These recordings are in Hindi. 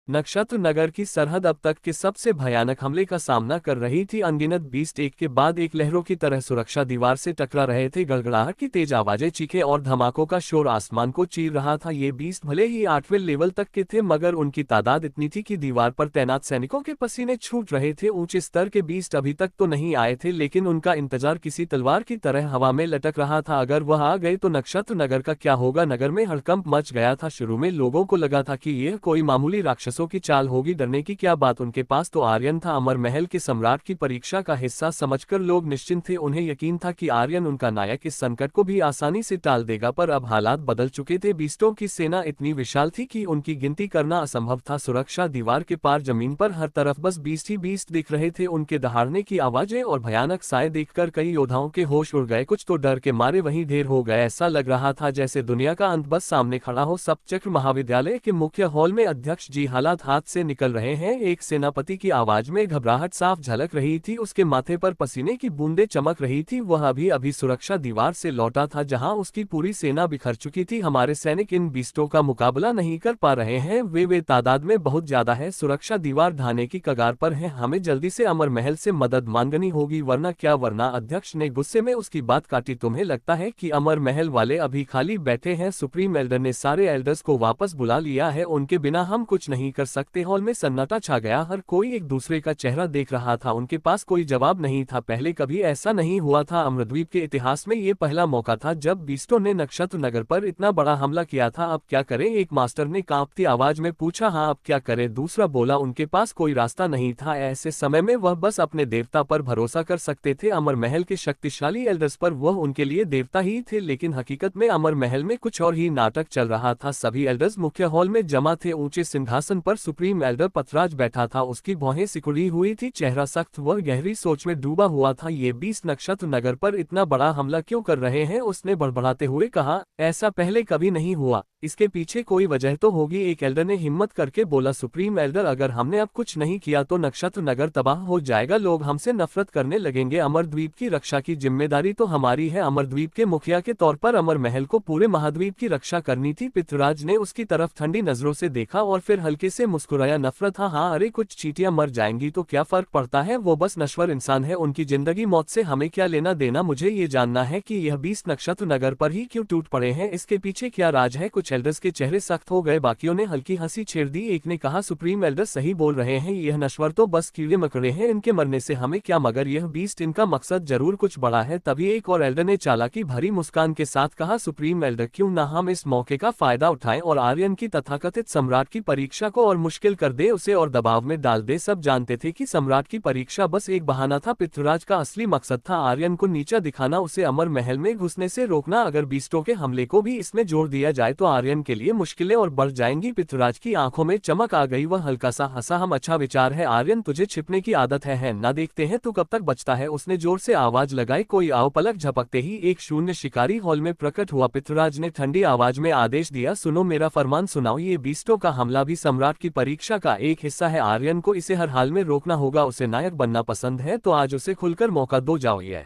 नक्षत्र नगर की सरहद अब तक के सबसे भयानक हमले का सामना कर रही थी। अनगिनत बीस्ट एक के बाद एक लहरों की तरह सुरक्षा दीवार से टकरा रहे थे। गड़गड़ाहट की तेज आवाजें, चीखें और धमाकों का शोर आसमान को चीर रहा था। ये बीस्ट भले ही 8वें लेवल तक के थे, मगर उनकी तादाद इतनी थी कि दीवार पर तैनात सैनिकों के पसीने छूट रहे थे। ऊंचे स्तर के बीस्ट अभी तक तो नहीं आए थे, लेकिन उनका इंतजार किसी तलवार की तरह हवा में लटक रहा था। अगर वह आ गए तो नक्षत्र नगर का क्या होगा? नगर में हड़कंप मच गया था। शुरू में लोगों को लगा था कि यह कोई मामूली राक्षसों की चाल होगी। डरने की क्या बात, उनके पास तो आर्यन था, अमर महल के सम्राट की परीक्षा का हिस्सा समझकर लोग निश्चिंत थे। उन्हें यकीन था कि आर्यन उनका नायक इस संकट को भी आसानी से टाल देगा, पर अब हालात बदल चुके थे। बीस्टों की सेना इतनी विशाल थी कि उनकी गिनती करना असंभव था। सुरक्षा दीवार के पार जमीन पर हर तरफ बस बीस्ट ही बीस्ट दिख रहे थे। उनके दहाड़ने की आवाजें और भयानक साए देखकर कई योद्धाओं के होश उड़ गए। कुछ तो डर के मारे वहीं ढेर हो गए। ऐसा लग रहा था जैसे दुनिया का अंत बस सामने खड़ा हो। सप्तचक्र महाविद्यालय के मुख्य हॉल में अध्यक्ष जी हालात हाथ से निकल रहे हैं। एक सेनापति की आवाज में घबराहट साफ झलक रही थी। उसके माथे पर पसीने की बूंदें चमक रही थी। वह अभी अभी सुरक्षा दीवार से लौटा था, जहां उसकी पूरी सेना बिखर चुकी थी। हमारे सैनिक इन बीस्टों का मुकाबला नहीं कर पा रहे हैं। वे तादाद में बहुत ज्यादा है। सुरक्षा दीवार ढाने की कगार पर है। हमें जल्दी से अमर महल से मदद मांगनी होगी, वरना क्या वरना। अध्यक्ष ने गुस्से में उसकी बात काटी। तुम्हें लगता है कि अमर महल वाले अभी खाली बैठे हैं? सुप्रीम एल्डर ने सारे एल्डर्स को वापस बुला लिया है। उनके बिना हम कुछ नहीं कर सकते। हॉल में सन्नाटा छा गया। हर कोई एक दूसरे का चेहरा देख रहा था। उनके पास कोई जवाब नहीं था। पहले कभी ऐसा नहीं हुआ था। अमरद्वीप के इतिहास में ये पहला मौका था जब बीस्टों ने नक्षत्र नगर पर इतना बड़ा हमला किया था। अब क्या करें? एक मास्टर ने कांपती आवाज में पूछा। हाँ, अब क्या करें? दूसरा बोला। उनके पास कोई रास्ता नहीं था। ऐसे समय में वह बस अपने देवता पर भरोसा कर सकते थे। अमर महल के शक्तिशाली एल्डर्स पर वह उनके लिए देवता ही थे, लेकिन हकीकत में अमर महल में कुछ और ही नाटक चल रहा था। सभी एल्डर्स मुख्य हॉल में जमा थे। ऊंचे सिंहासन पर सुप्रीम एल्डर पथराज बैठा था। उसकी भौहें सिकुड़ी हुई थी, चेहरा सख्त। वह गहरी सोच में डूबा हुआ था। ये बीस्ट नक्षत्र नगर पर इतना बड़ा हमला क्यों कर रहे हैं? उसने बड़बड़ाते हुए कहा। ऐसा पहले कभी नहीं हुआ, इसके पीछे कोई वजह तो होगी। एक एल्डर ने हिम्मत करके बोला। सुप्रीम एल्डर, अगर हमने अब कुछ नहीं किया तो नक्षत्र नगर तबाह हो जाएगा। लोग हमसे नफरत करने लगेंगे। अमरद्वीप की रक्षा की जिम्मेदारी तो हमारी है। अमरद्वीप के मुखिया के तौर पर अमर महल को पूरे महाद्वीप की रक्षा करनी थी। पृथ्वीराज ने उसकी तरफ ठंडी नजरों से देखा और फिर हल्के से मुस्कुराया। नफरत? हाँ, अरे कुछ चींटियां मर जाएंगी तो क्या फर्क पड़ता है? वो बस नश्वर इंसान है। उनकी जिंदगी मौत से हमें क्या लेना देना? मुझे ये जानना है कि यह बीस्ट नक्षत्र नगर पर ही क्यों टूट पड़े हैं। इसके पीछे क्या राज है? कुछ एल्डर्स के चेहरे सख्त हो गए। बाकियों ने हल्की हंसी छेड़ दी। एक ने कहा, सुप्रीम एल्डर सही बोल रहे हैं। यह नश्वर तो बस कीड़े मकड़े हैं, इनके मरने से हमें क्या, मगर यह बीस्ट, इनका मकसद जरूर कुछ बड़ा है। तभी एक और एल्डर ने चालाकी भरी मुस्कान के साथ कहा, सुप्रीम एल्डर, क्यों ना हम इस मौके का फायदा उठाएं और आर्यन की तथाकथित सम्राट की परीक्षा को और मुश्किल कर दे, उसे और दबाव में डाल दे। सब जानते थे कि सम्राट की परीक्षा बस एक बहाना था। पृथ्वीराज का असली मकसद था आर्यन को नीचा दिखाना, उसे अमर महल में घुसने से रोकना। अगर बीस्टों के हमले को भी इसमें जोड़ दिया जाए तो आर्यन के लिए मुश्किलें और बढ़ जाएंगी। पृथ्वीराज की आंखों में चमक आ गई। वह हल्का सा हंसा। हम, अच्छा विचार है आर्यन, तुझे छिपने की आदत है ना? देखते हैं तू कब तक बचता है। उसने जोर से आवाज लगाई। कोई आओ। पलक झपकते ही एक शून्य शिकारी हॉल में प्रकट हुआ। पृथ्वीराज ने ठंडी आवाज में आदेश दिया, सुनो, मेरा फरमान सुनाओ। ये बीस्टों का हमला भी सम्राट की परीक्षा का एक हिस्सा है। आर्यन को इसे हर हाल में रोकना होगा। उसे नायक बनना पसंद है तो आज उसे खुलकर मौका दो। जाओ। ये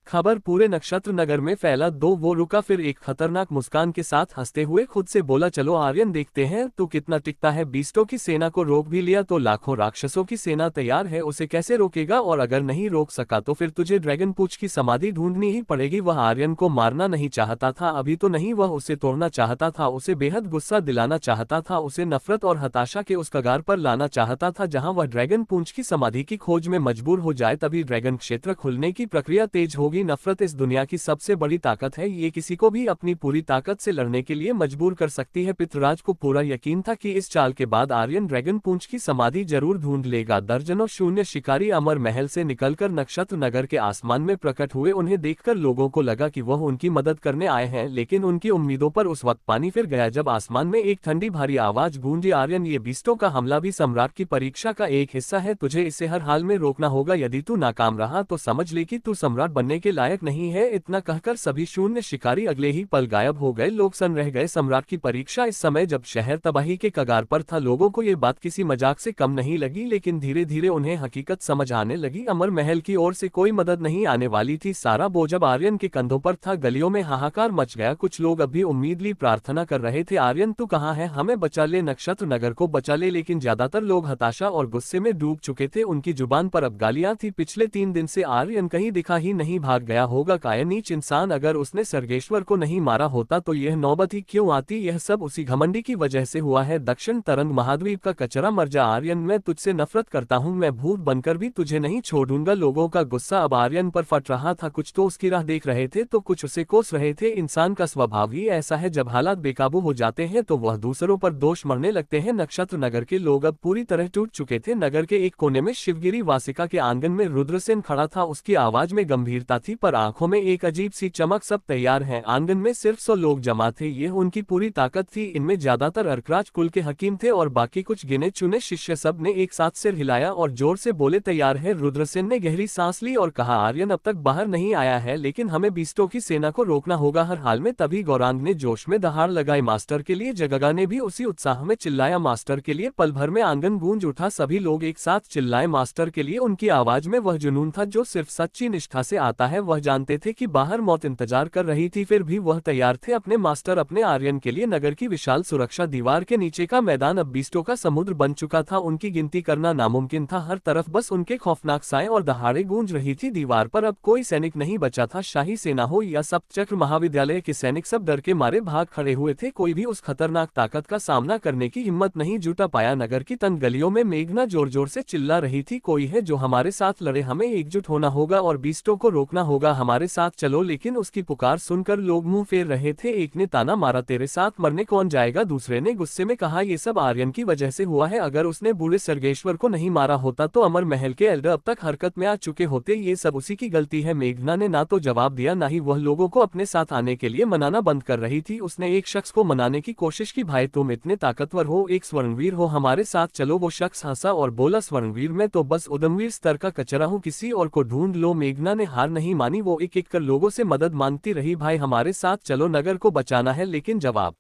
खबर पूरे नक्षत्र नगर में फैला। वो रुका, फिर एक खतरनाक मुस्कान के साथ हंसते हुए खुद से बोला, चलो आर्यन, देखते हैं तू कितना टिकता है। बीस्टों की सेना को रोक भी लिया तो लाखों राक्षसों की सेना तैयार है, उसे कैसे रोकेगा? और अगर नहीं रोक सका तो फिर तुझे ड्रैगन पूंछ की समाधि ढूंढनी ही पड़ेगी। वह आर्यन को मारना नहीं चाहता था, अभी तो नहीं, वह उसे तोड़ना चाहता था, उसे बेहद गुस्सा दिलाना चाहता था, उसे नफरत और हताशा के उस कगार पर लाना चाहता था जहां वह ड्रैगन पूंछ की समाधि की खोज में मजबूर हो जाए। तभी ड्रैगन क्षेत्र खुलने की प्रक्रिया तेज होगी। नफरत इस दुनिया की सबसे बड़ी ताकत है। ये किसी को भी अपनी पूरी ताकत से लड़ने के लिए मजबूर कर सकती है। पृथ्वीराज को पूरा यकीन था कि इस चाल के बाद आर्यन ड्रैगन पूंछ की समाधि जरूर ढूंढ लेगा। दर्जनों शून्य शिकारी अमर महल से निकलकर नक्षत्र नगर के आसमान में प्रकट हुए। उन्हें देखकर लोगों को लगा कि वह उनकी मदद करने आए हैं, लेकिन उनकी उम्मीदों पर उस वक्त पानी फिर गया जब आसमान में एक ठंडी भारी आवाज गूंजी, आर्यन, ये बीस्टों का हमला भी सम्राट की परीक्षा का एक हिस्सा है। तुझे इसे हर हाल में रोकना होगा। यदि तू नाकाम रहा तो समझ ले कि तू सम्राट बनने के लायक नहीं है। इतना कहकर सभी शून्य शिकारी अगले ही पल गायब हो गए। लोग सन रह गए। सम्राट की परीक्षा। इस समय जब शहर तबाही के कगार पर था, लोगों को ये बात किसी मजाक से कम नहीं लगी, लेकिन धीरे धीरे उन्हें हकीकत समझ आने लगी। अमर महल की ओर से कोई मदद नहीं आने वाली थी। सारा बोझ अब आर्यन के कंधों पर था। गलियों में हाहाकार मच गया। कुछ लोग अभी उम्मीदली प्रार्थना कर रहे थे, आर्यन तू कहाँ है, हमें बचा ले, नक्षत्र नगर को बचा ले। लेकिन ज्यादातर लोग हताशा और गुस्से में डूब चुके थे। उनकी जुबान पर अब गालियां थी। पिछले 3 दिन से आर्यन कहीं दिखा ही नहीं, भाग गया होगा। काया नीच इंसान, अगर उसने सर्गेश्वर को नहीं मारा होता तो यह नौबत ही क्यों आती। यह सब उसी घमंडी की वजह से हुआ है। दक्षिण तरंग महाद्वीप का कचरा, मर जा आर्यन, मैं तुझसे नफरत करता हूँ, मैं भूत बनकर भी तुझे नहीं छोड़ूंगा। लोगों का गुस्सा अब आर्यन पर फट रहा था। कुछ तो उसकी राह देख रहे थे तो कुछ उसे कोस रहे थे। इंसान का स्वभाव ही ऐसा है, जब हालात बेकाबू हो जाते हैं तो वह दूसरों पर दोष मरने लगते हैं। नक्षत्र नगर के लोग अब पूरी तरह टूट चुके थे। नगर के एक कोने में शिवगिरी वासिका के आंगन में रुद्रसेन खड़ा था। उसकी आवाज में गंभीरता थी पर आंखों में एक अजीब सी चमक। सब तैयार हैं। आंगन में सिर्फ 100 लोग जमा थे। यह उनकी पूरी ताकत थी। इनमें ज्यादातर अर्कराज कुल के हकीम थे और बाकी कुछ गिने चुने शिष्य। सब ने एक साथ सिर हिलाया और जोर से बोले, तैयार है। रुद्रसेन ने गहरी सांस ली और कहा, आर्यन अब तक बाहर नहीं आया है, लेकिन हमें बीस्टों की सेना को रोकना होगा हर हाल में। तभी गौरांग ने जोश में दहाड़ लगाई, मास्टर के लिए। जगगा ने भी उसी उत्साह में चिल्लाया, मास्टर के लिए। पल भर में आंगन गूंज उठा। सभी लोग एक साथ चिल्लाए, मास्टर के लिए। उनकी आवाज में वह जुनून था जो सिर्फ सच्ची निष्ठा से आता है। वह जानते थे कि बाहर मौत इंतजार कर रही थी, फिर भी वह तैयार थे अपने मास्टर, अपने आर्यन के लिए। नगर की विशाल सुरक्षा दीवार के नीचे का मैदान अब बीस्टों का समुद्र बन चुका था। उनकी गिनती करना नामुमकिन था। हर तरफ बस उनके खौफनाक साए और दहाड़े गूंज रही थी। दीवार पर अब कोई सैनिक नहीं बचा था। शाही सेना हो या सप्तचक्र महाविद्यालय के सैनिक, सब डर के मारे भाग खड़े हुए थे। कोई भी उस खतरनाक ताकत का सामना करने की हिम्मत नहीं जुटा पाया। नगर की तंग गलियों में मेघना जोर जोर से चिल्ला रही थी, कोई है जो हमारे साथ लड़े, हमें एकजुट होना होगा और बीस्टों को रोकना होगा, हमारे साथ चलो। लेकिन उसकी पुकार सुनकर लोग मुंह फेर रहे थे। एक ने ताना मारा, तेरे साथ मरने कौन जाएगा। दूसरे ने गुस्से में कहा, ये सब आर्यन की वजह से हुआ है, अगर उसने बूढ़े सर्गेश्वर को नहीं मारा होता तो अमर महल के एल्डर अब तक हरकत में आ चुके होते। ये सब उसी की गलती है। मेघना ने ना तो जवाब दिया, ना ही वह लोगों को अपने साथ आने के लिए मनाना बंद कर रही थी। उसने एक शख्स को मनाने की कोशिश की, भाई तुम इतने ताकतवर हो, एक स्वर्णवीर हो, हमारे साथ चलो। वो शख्स हंसा और बोला, स्वर्णवीर मैं तो बस उदमवीर स्तर का कचरा हूँ, किसी और को ढूंढ लो। मेघना ने हार नहीं मानी। वो एक एक कर लोगों से मदद मांगती रही, भाई हमारे साथ चलो, नगर को बचाना है। लेकिन जवाब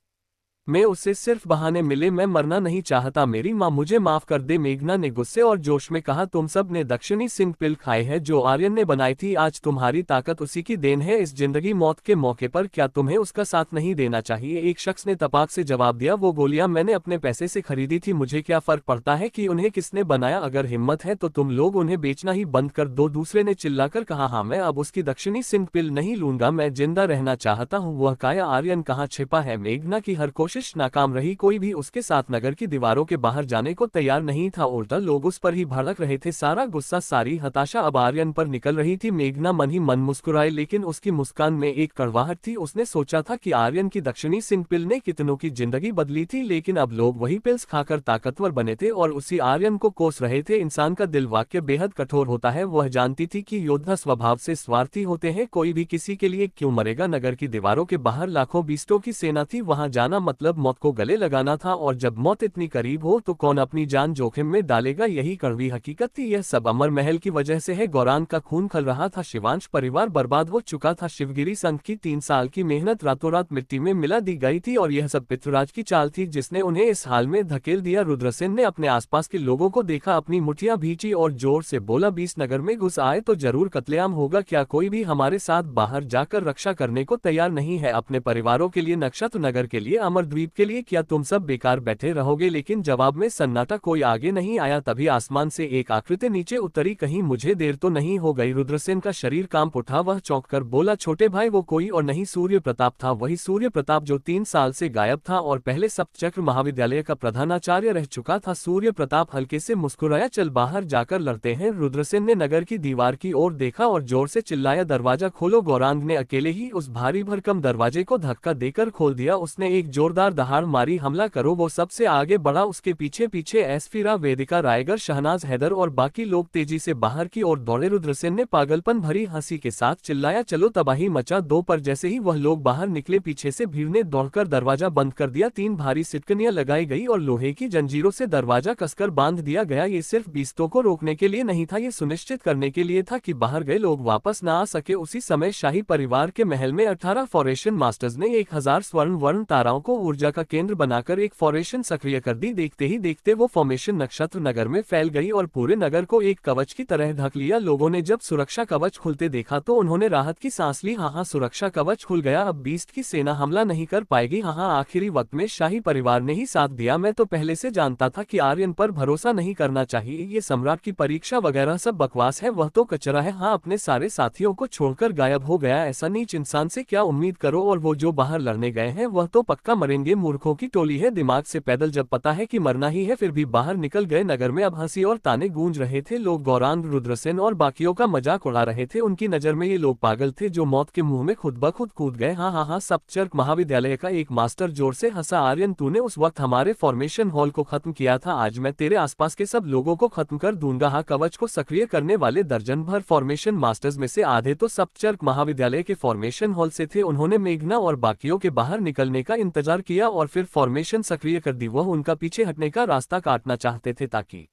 मैं उससे सिर्फ बहाने मिले, मैं मरना नहीं चाहता, मेरी माँ मुझे माफ कर दे। मेघना ने गुस्से और जोश में कहा, तुम सब ने दक्षिणी सिंह पिल खाई है जो आर्यन ने बनाई थी, आज तुम्हारी ताकत उसी की देन है। इस जिंदगी मौत के मौके पर क्या तुम्हें उसका साथ नहीं देना चाहिए। एक शख्स ने तपाक से जवाब दिया, वो गोलियां मैंने अपने पैसे से खरीदी थी, मुझे क्या फर्क पड़ता है कि उन्हें किसने बनाया, अगर हिम्मत है तो तुम लोग उन्हें बेचना ही बंद कर दो। दूसरे ने चिल्लाकर कहा, हाँ मैं अब उसकी दक्षिणी सिंह पिल नहीं लूंगा, मैं जिंदा रहना चाहता हूँ। वह काया आर्यन कहाँ छिपा है। मेघना की हर कोशिश नाकाम रही। कोई भी उसके साथ नगर की दीवारों के बाहर जाने को तैयार नहीं था, उल्टा लोग उस पर ही भड़क रहे थे। सारा गुस्सा, सारी हताशा अब आर्यन पर निकल रही थी। मेघना मन ही मन मुस्कुराई, लेकिन उसकी मुस्कान में एक कड़वाहट थी। उसने सोचा था कि आर्यन की दक्षिणी सिंह पिल ने कितनों की जिंदगी बदली थी, लेकिन अब लोग वही पिल्स खाकर ताकतवर बने थे और उसी आर्यन को कोस रहे थे। इंसान का दिल वाक्य बेहद कठोर होता है। वह जानती थी कि योद्धा स्वभाव से स्वार्थी होते हैं, कोई भी किसी के लिए क्यों मरेगा। नगर की दीवारों के बाहर लाखों बीस्टों की सेना थी, वहां जाना मतलब मौत को गले लगाना था, और जब मौत इतनी करीब हो तो कौन अपनी जान जोखिम में डालेगा। यही कड़वी हकीकत थी। यह सब अमर महल की वजह से है। गौरांग का खून खल रहा था, शिवांश परिवार बर्बाद हो चुका था, शिवगिरी संघ की 3 साल की मेहनत रातों रात मिट्टी में मिला दी गई थी, और यह सब पृथ्वीराज की चाल थी जिसने उन्हें इस हाल में धकेल दिया। रुद्रसेन ने अपने आसपास के लोगों को देखा, अपनी मुठियां भींची और जोर से बोला, 20 नगर में घुस आए तो जरूर कत्लेआम होगा, क्या कोई भी हमारे साथ बाहर जाकर रक्षा करने को तैयार नहीं है। अपने परिवारों के लिए, नक्षत्र नगर के लिए, अमरद्वीप के लिए, क्या तुम सब बेकार बैठे रहोगे। लेकिन जवाब में सन्नाटा, कोई आगे नहीं आया। तभी आसमान से एक आकृति नीचे उतरी, कहीं मुझे देर तो नहीं हो गई। रुद्रसेन का शरीर कांप उठा। वह चौंक कर बोला, छोटे भाई वो कोई और नहीं सूर्य प्रताप था, वही सूर्य प्रताप जो 3 साल से गायब था और पहले सप्तचक्र महाविद्यालय का प्रधानाचार्य रह चुका था। सूर्य प्रताप हल्के से मुस्कुराया, चल बाहर जाकर लड़ते हैं। रुद्रसेन ने नगर की दीवार की ओर देखा और जोर से चिल्लाया, दरवाजा खोलो। गौरांग ने अकेले ही उस भारी भरकम दरवाजे को धक्का देकर खोल दिया। उसने एक जोरदार जोरदार दहाड़ मारी, हमला करो। वो सबसे आगे बढ़ा, उसके पीछे पीछे एसफीरा, वेदिका, रायगर, शहनाज, हैदर और बाकी लोग तेजी से बाहर की ओर दौड़े। रुद्रसेन ने पागलपन भरी हंसी के साथ चिल्लाया, चलो तबाही मचा दो। पर जैसे ही वह लोग बाहर निकले, पीछे से भीड़ ने दौड़कर दरवाजा बंद कर दिया। 3 भारी सिटकनियां लगाई गई और लोहे की जंजीरों से दरवाजा कसकर बांध दिया गया। ये सिर्फ बीस्तों को रोकने के लिए नहीं था, ये सुनिश्चित करने के लिए था कि बाहर गए लोग वापस न आ सके। उसी समय शाही परिवार के महल में 18 फॉरेशन मास्टर्स ने 1000 स्वर्ण ताराओं को ऊर्जा का केंद्र बनाकर एक फॉरेशन सक्रिय कर दी। देखते ही देखते वो फॉर्मेशन नक्षत्र नगर में फैल गई और पूरे नगर को एक कवच की तरह ढक लिया। लोगों ने जब सुरक्षा कवच खुलते देखा तो उन्होंने राहत की सांस ली। हाँ, सुरक्षा कवच खुल गया, अब बीस्ट की सेना हमला नहीं कर पाएगी। हाँ, आखिरी वक्त में शाही परिवार ने ही साथ दिया। मैं तो पहले से जानता था कि आर्यन पर भरोसा नहीं करना चाहिए, ये सम्राट की परीक्षा वगैरह सब बकवास है, वह तो कचरा है। हाँ, अपने सारे साथियों को छोड़कर गायब हो गया, ऐसा नीच इंसान से क्या उम्मीद करो। और वो जो बाहर लड़ने गए हैं वह तो पक्का मरेंगे, मूर्खों की टोली है, दिमाग से पैदल, जब पता है कि मरना ही है फिर भी बाहर निकल गए। नगर में अब हंसी और ताने गूंज रहे थे, लोग गौरांग, रुद्रसेन और बाकियों का मजाक उड़ा रहे थे। उनकी नजर में ये लोग पागल थे जो मौत के मुंह में खुद ब खुद कूद गए। हाँ हाँ हाँ, सप्तचर्क महाविद्यालय का एक मास्टर जोर से हंसा, आर्यन तूने उस वक्त हमारे फॉर्मेशन हॉल को खत्म किया था, आज मैं तेरे आसपास के सब लोगों को खत्म कर दूंगा। हाँ, कवच को सक्रिय करने वाले दर्जन भर फॉर्मेशन मास्टर्स में से आधे तो सप्तचर्क महाविद्यालय के फॉर्मेशन हॉल से थे। उन्होंने मेघना और बाकियों के बाहर निकलने का इंतजार किया और फिर फॉर्मेशन सक्रिय कर दी। वह उनका पीछे हटने का रास्ता काटना चाहते थे ताकि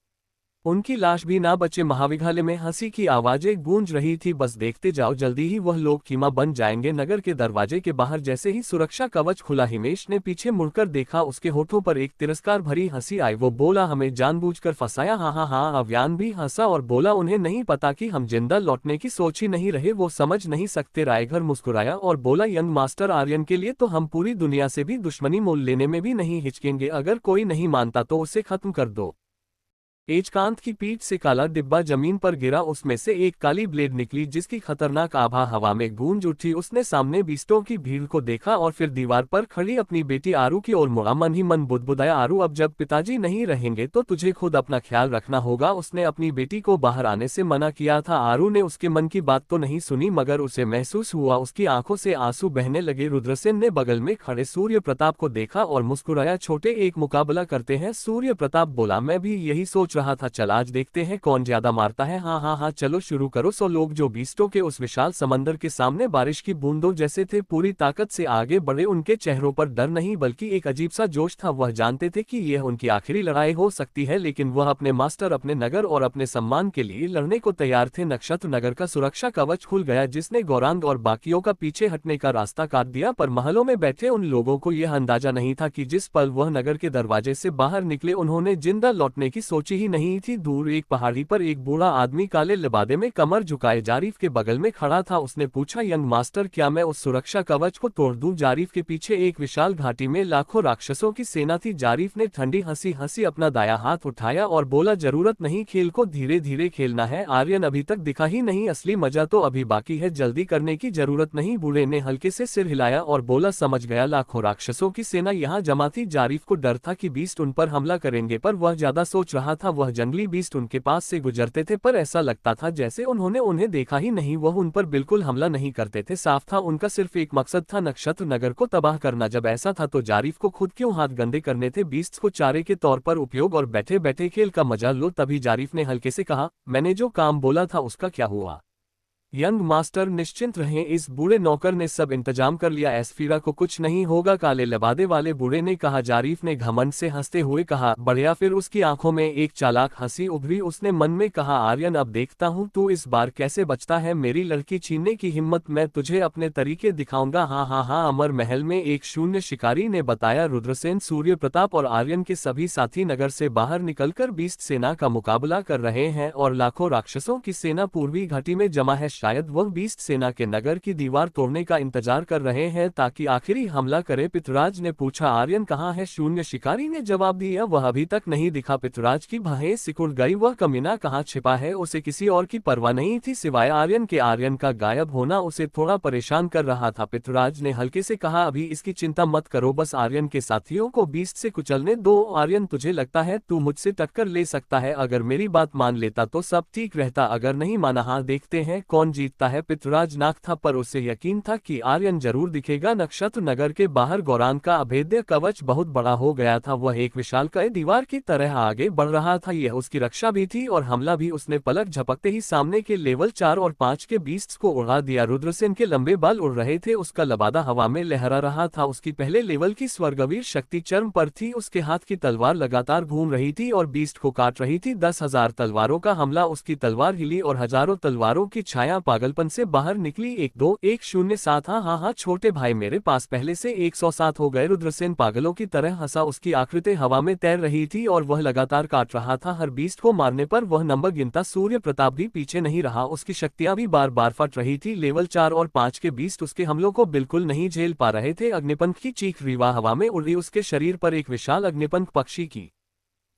उनकी लाश भी ना बचे। महाविद्यालय में हंसी की आवाजें गूंज रही थी, बस देखते जाओ, जल्दी ही वह लोग कीमा बन जाएंगे। नगर के दरवाजे के बाहर जैसे ही सुरक्षा कवच खुला, हिमेश ने पीछे मुड़कर देखा, उसके होठों पर एक तिरस्कार भरी हंसी आई। वो बोला, हमें जानबूझकर फंसाया। हाँ हाँ हाँ, अव्यान भी हंसा और बोला, उन्हें नहीं पता कि हम जिंदा लौटने की सोच ही नहीं रहे, वो समझ नहीं सकते। रायघर मुस्कुराया और बोला, यंग मास्टर आर्यन के लिए तो हम पूरी दुनिया से भी दुश्मनी मोल लेने में भी नहीं हिचकेंगे, अगर कोई नहीं मानता तो उसे खत्म कर दो। एजकांत की पीठ से काला डिब्बा जमीन पर गिरा, उसमें से एक काली ब्लेड निकली जिसकी खतरनाक आभा हवा में गूंज उठी। उसने सामने बीस्टों की भीड़ को देखा और फिर दीवार पर खड़ी अपनी बेटी आरू की ओर मुड़ा। मन ही मन बुदबुदाया, आरू अब जब पिताजी नहीं रहेंगे तो तुझे खुद अपना ख्याल रखना होगा। उसने अपनी बेटी को बाहर आने से मना किया था। आरू ने उसके मन की बात तो नहीं सुनी, मगर उसे महसूस हुआ, उसकी आंखों से आंसू बहने लगे। रुद्रसेन ने बगल में खड़े सूर्य प्रताप को देखा और मुस्कुराया, छोटे एक मुकाबला करते हैं। सूर्य प्रताप बोला, मैं भी यही सोच रहा था, चल आज देखते हैं कौन ज्यादा मारता है। हाँ हाँ हाँ, चलो शुरू करो। 100 लोग जो बीस्टों के उस विशाल समंदर के सामने बारिश की बूंदों जैसे थे, पूरी ताकत से आगे बढ़े। उनके चेहरों पर डर नहीं बल्कि एक अजीब सा जोश था। वह जानते थे कि यह उनकी आखिरी लड़ाई हो सकती है, लेकिन वह अपने मास्टर, अपने नगर और अपने सम्मान के लिए लड़ने को तैयार थे। नक्षत्र नगर का सुरक्षा कवच खुल गया जिसने गौरांग और बाकियों का पीछे हटने का रास्ता काट दिया, पर महलों में बैठे उन लोगों को यह अंदाजा नहीं था कि जिस पल वह नगर के दरवाजे से बाहर निकले उन्होंने जिंदा लौटने की सोची ही नहीं थी। दूर एक पहाड़ी पर एक बूढ़ा आदमी काले लिबादे में कमर झुकाए जारीफ के बगल में खड़ा था। उसने पूछा, यंग मास्टर, क्या मैं उस सुरक्षा कवच को तोड़ दूं? जारीफ के पीछे एक विशाल घाटी में लाखों राक्षसों की सेना थी। जारीफ ने ठंडी हंसी हंसी अपना दाया हाथ उठाया और बोला, जरूरत नहीं, खेल को धीरे धीरे खेलना है। आर्यन अभी तक दिखा ही नहीं, असली मजा तो अभी बाकी है, जल्दी करने की जरूरत नहीं। बूढ़े ने हल्के से सिर हिलाया और बोला, समझ गया, लाखों राक्षसों की सेना यहाँ जमा थी। जारीफ को डर था कि बीस्ट उन पर हमला करेंगे, पर वह ज्यादा सोच रहा था। वह जंगली बीस्ट उनके पास से गुजरते थे पर ऐसा लगता था जैसे उन्होंने उन्हें देखा ही नहीं। वह उन पर बिल्कुल हमला नहीं करते थे, साफ था उनका सिर्फ एक मकसद था, नक्षत्र नगर को तबाह करना। जब ऐसा था तो जारीफ को खुद क्यों हाथ गंदे करने थे? बीस्ट्स को चारे के तौर पर उपयोग और बैठे बैठे खेल का मजा लो। तभी जारीफ ने हल्के से कहा, मैंने जो काम बोला था उसका क्या हुआ? यंग मास्टर निश्चिंत रहें, इस बूढ़े नौकर ने सब इंतजाम कर लिया, एसफीरा को कुछ नहीं होगा, काले लबादे वाले बूढ़े ने कहा। जारीफ ने घमंड से हंसते हुए कहा, बढ़िया। फिर उसकी आंखों में एक चालाक हंसी उभरी। उसने मन में कहा, आर्यन अब देखता हूँ तू इस बार कैसे बचता है, मेरी लड़की छीनने की हिम्मत, मैं तुझे अपने तरीके दिखाऊंगा। हाँ हाँ हाँ, अमर महल में एक शून्य शिकारी ने बताया। रुद्रसेन, सूर्य प्रताप और आर्यन के सभी साथी नगर से बाहर निकलकर बीस्ट सेना का मुकाबला कर रहे हैं और लाखों राक्षसों की सेना पूर्वी घाटी में जमा है। शायद वह बीस्ट सेना के नगर की दीवार तोड़ने का इंतजार कर रहे हैं ताकि आखिरी हमला करे। पितराज ने पूछा, आर्यन कहाँ है? शून्य शिकारी ने जवाब दिया, वह अभी तक नहीं दिखा। पितराज की भवें सिकुड़ गई, वह कमीना कहाँ छिपा है? उसे किसी और की परवाह नहीं थी सिवाय आर्यन के। आर्यन का गायब होना उसे थोड़ा परेशान कर रहा था। पितराज ने हल्के से कहा, अभी इसकी चिंता मत करो, बस आर्यन के साथियों को बीस्ट से कुचलने दो। आर्यन, तुझे लगता है तू मुझसे टक्कर ले सकता है? अगर मेरी बात मान लेता तो सब ठीक रहता, अगर नहीं माना, हाँ देखते हैं कौन जीतता है। पृथ्वीराज नाग था, पर उसे यकीन था कि आर्यन जरूर दिखेगा। नक्षत्र नगर के बाहर गौरान का अभेद्य कवच बहुत बड़ा हो गया था। वह एक विशालकाय दीवार की तरह आगे बढ़ रहा था। यह उसकी रक्षा भी थी और हमला भी। उसने पलक झपकते ही सामने के लेवल 4 और 5 के बीस्ट्स को उड़ा दिया। रुद्रसेन के लंबे बाल उड़ रहे थे, उसका लबादा हवा में लहरा रहा था। उसकी पहले लेवल की स्वर्गवीर शक्ति चरम पर थी। उसके हाथ की तलवार लगातार घूम रही थी और बीस्ट को काट रही थी। 10,000 तलवारों का हमला। उसकी तलवार हिली और हजारों तलवारों की छाया पागलपन से बाहर निकली। 1-2-1-0-7। हाँ, छोटे भाई, मेरे पास पहले से 107 हो गए। रुद्रसेन पागलों की तरह हंसा। उसकी आकृति हवा में तैर रही थी और वह लगातार काट रहा था। हर बीस्ट को मारने पर वह नंबर गिनता। सूर्य प्रताप भी पीछे नहीं रहा। उसकी शक्तियां भी बार बार फट रही थी। लेवल 4 और 5 के बीस्ट उसके हमलों को बिल्कुल नहीं झेल पा रहे थे। अग्निपंख की चीख रीवा हवा में उड़ी। उसके शरीर पर एक विशाल अग्निपंख पक्षी की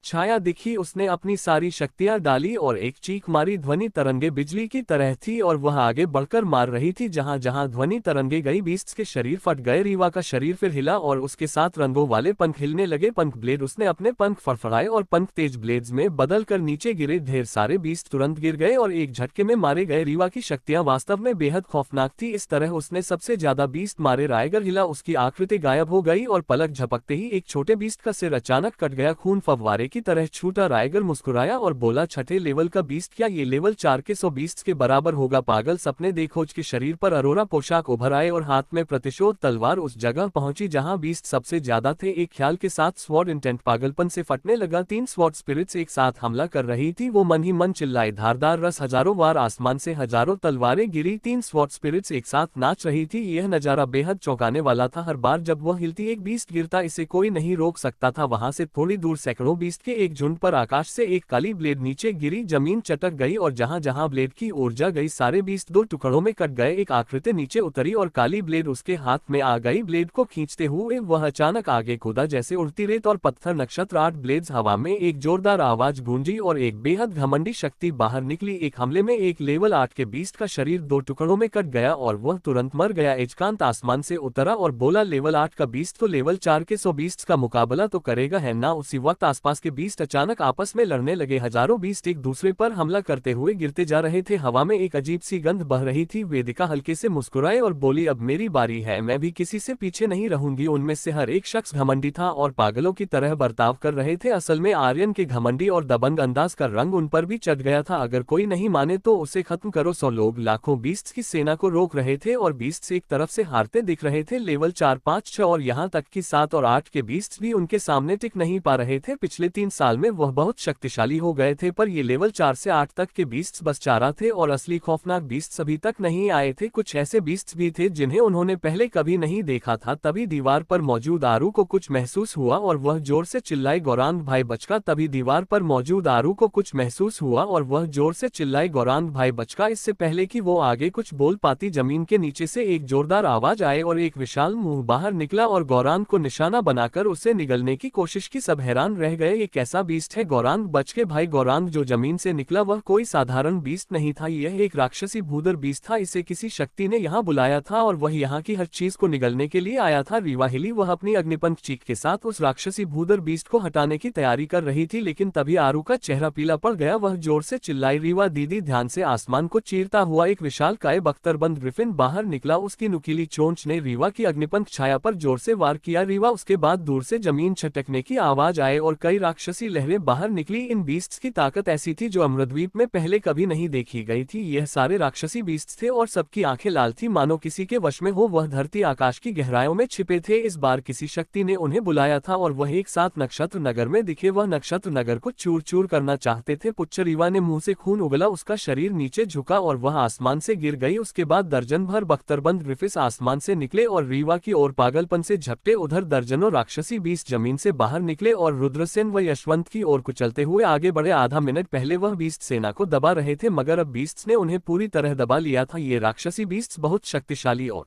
छाया दिखी। उसने अपनी सारी शक्तियां डाली और एक चीख मारी। ध्वनि तरंगे बिजली की तरह थी और वह आगे बढ़कर मार रही थी। जहां जहां ध्वनि तरंगे गई, बीस्ट्स के शरीर फट गए। रीवा का शरीर फिर हिला और उसके साथ रंगों वाले पंख हिलने लगे। पंख ब्लेड। उसने अपने पंख फड़फड़ाए और पंख तेज ब्लेड्स में बदल कर नीचे गिरे। ढेर सारे बीस्ट तुरंत गिर गए और एक झटके में मारे गए। रीवा की शक्तियां वास्तव में बेहद खौफनाक थी। इस तरह उसने सबसे ज्यादा बीस्ट मारे। रायगर हिला, उसकी आकृति गायब हो गई और पलक झपकते ही एक छोटे बीस्ट का सिर अचानक कट गया। खून फव्वारे की तरह छूटा। रायगर मुस्कुराया और बोला, छठे लेवल का बीस्ट? क्या ये लेवल 4 के 100 बीस्ट के बराबर होगा? पागल सपने देखो। के शरीर पर अरोरा पोशाक उभर आए और हाथ में प्रतिशोध तलवार उस जगह पहुंची जहां बीस्ट सबसे ज्यादा थे। एक ख्याल के साथ स्वॉर्ड इंटेंट पागलपन से फटने लगा। 3 स्वॉर्ड स्पिरिट्स एक साथ हमला कर रही थी। वो मन ही मन चिल्लाई, धारदार रस। हजारों बार आसमान से हजारों तलवारें गिरी। 3 स्वॉर्ड स्पिरिट्स एक साथ नाच रही थी। यह नजारा बेहद चौंकाने वाला था। हर बार जब वह हिलती, एक बीस्ट गिरता। इसे कोई नहीं रोक सकता था। वहां से थोड़ी दूर सैकड़ों बीस्ट के एक झुंड पर आकाश से एक काली ब्लेड नीचे गिरी। जमीन चटक गई और जहां जहां ब्लेड की ऊर्जा गई, सारे बीस्ट 2 टुकड़ों में कट गए। एक आकृति नीचे उतरी और काली ब्लेड उसके हाथ में आ गई। ब्लेड को खींचते हुए वह अचानक आगे कूदा जैसे उड़ती रेत और पत्थर। नक्षत्र 8 ब्लेड्स हवा में। एक जोरदार आवाज गूंजी और एक बेहद घमंडी शक्ति बाहर निकली। एक हमले में एक लेवल 8 के बीस्ट का शरीर 2 टुकड़ों में कट गया और वह तुरंत मर गया। एजकांत आसमान से उतरा और बोला, लेवल 8 का बीस्ट तो लेवल 4 के 100 बीस्ट का मुकाबला तो करेगा, है ना? उसी वक्त आसपास के बीस्ट अचानक आपस में लड़ने लगे। हजारों बीस्ट एक दूसरे पर हमला करते हुए गिरते जा रहे थे। हवा में एक अजीब सी गंध बह रही थी। वेदिका हल्के से मुस्कुराए और बोली, अब मेरी बारी है। मैं भी किसी से पीछे नहीं रहूंगी। उनमें से हर एक शख्स घमंडी था और पागलों की तरह बर्ताव कर रहे थे। असल में आर्यन के घमंडी और दबंग अंदाज का रंग उन पर भी चढ़ गया था। अगर कोई नहीं माने तो उसे खत्म करो। 100 लोग लाखों बीस्ट्स की सेना को रोक रहे थे और बीस्ट्स एक तरफ से हारते दिख रहे थे। लेवल 4, 5, 6 और यहाँ तक कि 7 और 8 के बीस्ट्स भी उनके सामने टिक नहीं पा रहे थे। पिछले 3 साल में वह बहुत शक्तिशाली हो गए थे, पर ये लेवल 4 से 8 तक के बीस्ट्स बस चारा थे और असली खौफनाक बीस्ट्स अभी तक नहीं आए थे। कुछ ऐसे बीस्ट्स भी थे जिन्हें उन्होंने पहले कभी नहीं देखा था। तभी दीवार पर मौजूद आरू को कुछ महसूस हुआ और वह जोर से चिल्लाई, गौरांग भाई बचका। तभी दीवार पर मौजूद आरू को कुछ महसूस हुआ और वह जोर से चिल्लाई, गौरांग भाई बचका। इससे पहले कि वो आगे कुछ बोल पाती, जमीन के नीचे से एक जोरदार आवाज आए और एक विशाल मुंह बाहर निकला और गौरांग को निशाना बनाकर उसे निगलने की कोशिश की। सब हैरान रह गए, ये कैसा बीस्ट है? गौरांग बचके भाई। गौरांग जो जमीन से निकला वह कोई साधारण बीस्ट नहीं था, यह एक राक्षसी भूदर बीस्ट था। इसे किसी शक्ति ने यहाँ बुलाया था और वह यहाँ की हर चीज को निगलने के लिए आया था। रीवा हिली, वह अपनी अग्निपंख चीख के साथ उस राक्षसी भूदर बीस्ट को हटाने की तैयारी कर रही थी, लेकिन तभी आरू का चेहरा पीला पड़ गया। वह जोर से चिल्लाई, रीवा दीदी। ध्यान से आसमान को चीरता हुआ एक विशाल काय बख्तरबंद ग्रिफिन बाहर निकला। उसकी नुकीली चोंच ने रीवा की अग्निपंख छाया पर जोर से वार किया। रीवा, उसके बाद दूर से जमीन छटकने की आवाज आए और कई राक्षसी लहरें बाहर निकली। इन बीस्ट्स की ताकत ऐसी थी जो अमृतद्वीप में पहले कभी नहीं देखी गई थी। यह सारे राक्षसी बीस्ट्स थे और सबकी आंखें लाल थी, मानो किसी के वश में हो। वह धरती आकाश की गहराइयों में छिपे थे। इस बार किसी शक्ति ने उन्हें बुलाया था और वह एक साथ नक्षत्र नगर में दिखे। वह नक्षत्र नगर को चूर चूर करना चाहते थे। पुच्छ रीवा ने मुंह से खून उगला, उसका शरीर नीचे झुका और वह आसमान से गिर गई। उसके बाद दर्जन भर बख्तरबंद ग्रिफिस आसमान से निकले और रीवा की ओर पागलपन से झपटे। उधर दर्जनों राक्षसी बीस्ट जमीन से बाहर निकले और रुद्रसेन व यशवंत की ओर कुचलते हुए आगे बढ़े। आधा मिनट पहले वह बीस्ट सेना को दबा रहे थे, मगर अब बीस्ट्स ने उन्हें पूरी तरह दबा लिया था। ये राक्षसी बीस्ट्स बहुत शक्तिशाली और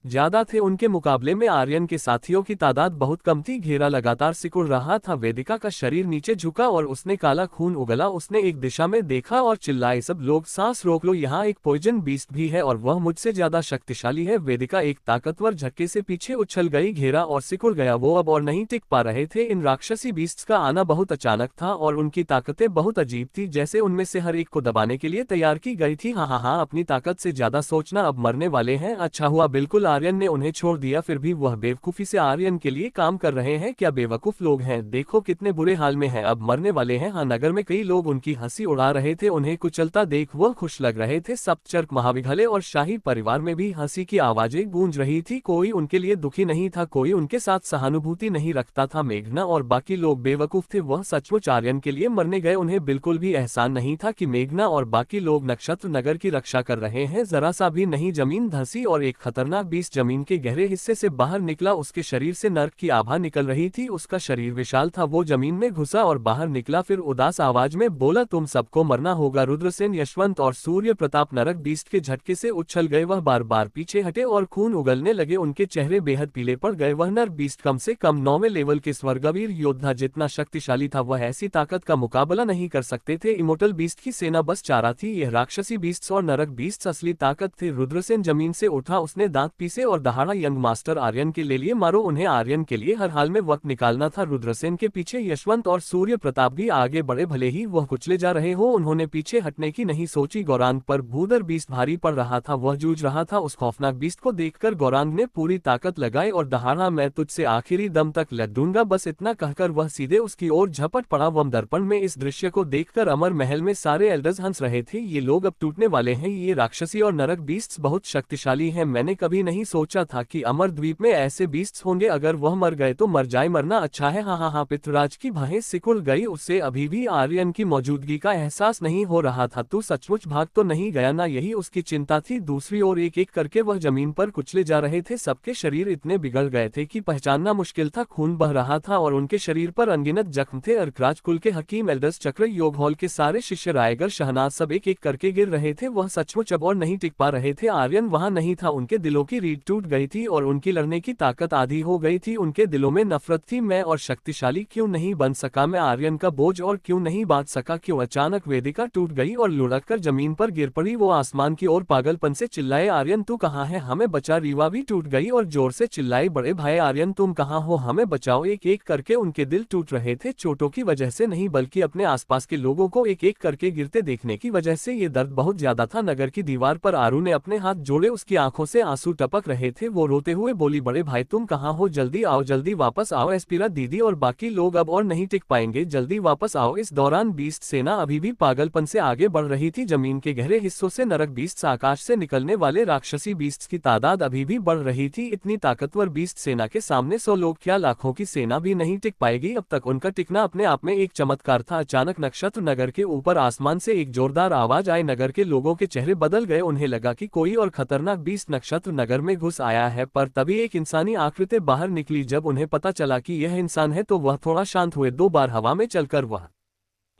ज्यादा थे। उनके मुकाबले में आर्यन के साथियों की तादाद बहुत कम थी। घेरा लगातार सिकुड़ रहा था। वेदिका का शरीर नीचे झुका और उसने काला खून उगला। उसने एक दिशा में देखा और चिल्लाई, सब लोग सांस रोक लो, यहाँ एक पॉइजन बीस्ट भी है और वह मुझसे ज्यादा शक्तिशाली है। वेदिका एक ताकतवर झटके से पीछे उछल गई। घेरा और सिकुड़ गया। वो अब और नहीं टिक पा रहे थे। इन राक्षसी बीस्ट्स का आना बहुत अचानक था और उनकी ताकतें बहुत अजीब थी, जैसे उनमें से हर एक को दबाने के लिए तैयार की गई थी। हाँ, अपनी ताकत से ज्यादा सोचना, अब मरने वाले हैं। अच्छा हुआ बिल्कुल आर्यन ने उन्हें छोड़ दिया, फिर भी वह बेवकूफी से आर्यन के लिए काम कर रहे हैं। क्या बेवकूफ लोग हैं, देखो कितने बुरे हाल में हैं, अब मरने वाले हैं। हाँ, नगर में कई लोग उनकी हंसी उड़ा रहे थे। उन्हें कुचलता देख वह खुश लग रहे थे। सप्तचर्क, महाविघले और शाही परिवार में भी हंसी की आवाजें गूंज रही थी। कोई उनके लिए दुखी नहीं था, कोई उनके साथ सहानुभूति नहीं रखता था। मेघना और बाकी लोग बेवकूफ थे। वह सचमुच आर्यन के लिए मरने गए। उन्हें बिल्कुल भी एहसान नहीं था कि मेघना और बाकी लोग नक्षत्र नगर की रक्षा कर रहे हैं। जरा सा भी नहीं। जमीन धंसी और एक खतरनाक बीस्ट जमीन के गहरे हिस्से से बाहर निकला। उसके शरीर से नर्क की आभा निकल रही थी। उसका शरीर विशाल था। वो जमीन में घुसा और बाहर निकला, फिर उदास आवाज में बोला, तुम सबको मरना होगा। रुद्रसेन, यशवंत और सूर्य प्रताप नरक बीस्ट के झटके से उछल गए। वह बार बार पीछे हटे और खून उगलने लगे। उनके चेहरे बेहद पीले पड़ गए। वह नर बीस्ट कम से कम 9वें लेवल के स्वर्गवीर योद्धा जितना शक्तिशाली था, वह ऐसी ताकत का मुकाबला नहीं कर सकते थे। इमोर्टल बीस्ट की सेना बस चारा थी। यह राक्षसी बीस्ट्स और नरक बीस्ट्स असली ताकत थे। रुद्रसेन जमीन से उठा, उसने दांत पीसे और दहाड़ा, यंग मास्टर आर्यन के लिए मारो उन्हें। आर्यन के लिए हर हाल में वक्त निकालना था। रुद्रसेन के पीछे यशवंत और सूर्य प्रताप भी आगे बढ़े, भले ही वह कुचले जा रहे हो, उन्होंने पीछे हटने की नहीं सोची। गौरांग पर भूदर बीस्ट भारी पड़ रहा था। वह जूझ रहा था। उस खौफनाक बीस्ट को देखकर गौरांग ने पूरी ताकत लगाई और दहाड़ा, मैं तुझसे आखिरी दम तक लड़ूंगा, बस इतना कहकर वह सीधे उसकी ओर झपट पड़ा। वह दर्पण में इस दृश्य को देखकर अमर महल में सारे एल्डर्स हंस रहे थे। ये लोग अब टूटने वाले हैं। ये राक्षसी और नरक बीस्ट्स बहुत शक्तिशाली हैं। मैंने कभी नहीं सोचा था कि अमर द्वीप में ऐसे बीस्ट्स होंगे। अगर वह मर गए तो मर जाए, मरना अच्छा है। हाँ, पृथ्वीराज की बाहें सिकुड़ गई। उससे अभी भी आर्यन की मौजूदगी का एहसास नहीं हो रहा था। तू सचमुच भाग तो नहीं गया ना, यही उसकी चिंता थी। दूसरी ओर एक एक करके वह जमीन पर कुचले जा रहे थे। सबके शरीर इतने बिगड़ गए थे कि पहचानना मुश्किल था। खून बह रहा था और उनके शरीर पर अनगिनत जख्म थे। अर्कराज कुल के हकीम, एल्डर्स, चक्र, योग हॉल के सारे शिष्य, रायगर, शहनाज, सब एक एक करके गिर रहे थे। वह सचमुच अब और नहीं टिक पा रहे थे। आर्यन वहां नहीं था। उनके दिलों की रीढ़ टूट गई थी और उनकी लड़ने की ताकत आधी हो गई थी। उनके दिलों में नफरत थी। मैं और शक्तिशाली क्यों नहीं बन सका? मैं आर्यन का बोझ और क्यों नहीं बांध सका? क्यों? अचानक वेदिका टूट गई और लुढ़क कर जमीन पर गिर पड़ी। वो आसमान की ओर पागलपन से चिल्लाए, आर्यन तू कहाँ है? हमें बचा। रीवा भी टूट गई और जोर से चिल्लाई, बड़े भाई आर्यन तुम कहाँ हो? हमें बचाओ। एक एक करके उनके दिल टूट रहे थे। चोटों की वजह से नहीं, बल्कि अपने आसपास के लोगों को एक एक करके गिरते देखने की वजह से। ये दर्द बहुत ज्यादा था। नगर की दीवार पर आरू ने अपने हाथ जोड़े, उसकी आंखों से आंसू टपक रहे थे। वो रोते हुए बोली, बड़े भाई तुम कहाँ हो? जल्दी आओ, जल्दी वापस आओ। एस्पिरा दीदी और बाकी लोग अब और नहीं टिक पाएंगे, जल्दी वापस आओ। इस दौरान बीस्ट सेना अभी भी पागलपन से आगे बढ़ रही थी। जमीन के गहरे हिस्सों से नरक बीस्ट्स, आकाश से निकलने वाले राक्षसी बीस्ट्स की तादाद अभी भी बढ़ रही थी। इतनी ताकतवर बीस्ट सेना के सामने 100 लोग क्या, लाखों की सेना भी नहीं टिक पाएगी। अब तक उनका टिकना अपने आप में एक चमत्कार था। अचानक नक्षत्र नगर के ऊपर आसमान से एक जोरदार आवाज आई। नगर के लोगों के चेहरे बदल गए। उन्हें लगा कि कोई और खतरनाक बीस्ट नक्षत्र नगर में घुस आया है। पर तभी एक इंसानी आकृति बाहर निकली। जब उन्हें पता चला कि यह इंसान है तो वह थोड़ा शांत हुए। 2 बार हवा में चलकर वह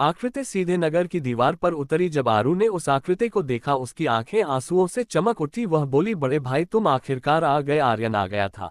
आकृति सीधे नगर की दीवार पर उतरी। जब आरू ने उस आकृति को देखा, उसकी आंखें आंसुओं से चमक उठी। वह बोली, बड़े भाई तुम आखिरकार आ गए। आर्यन आ गया था।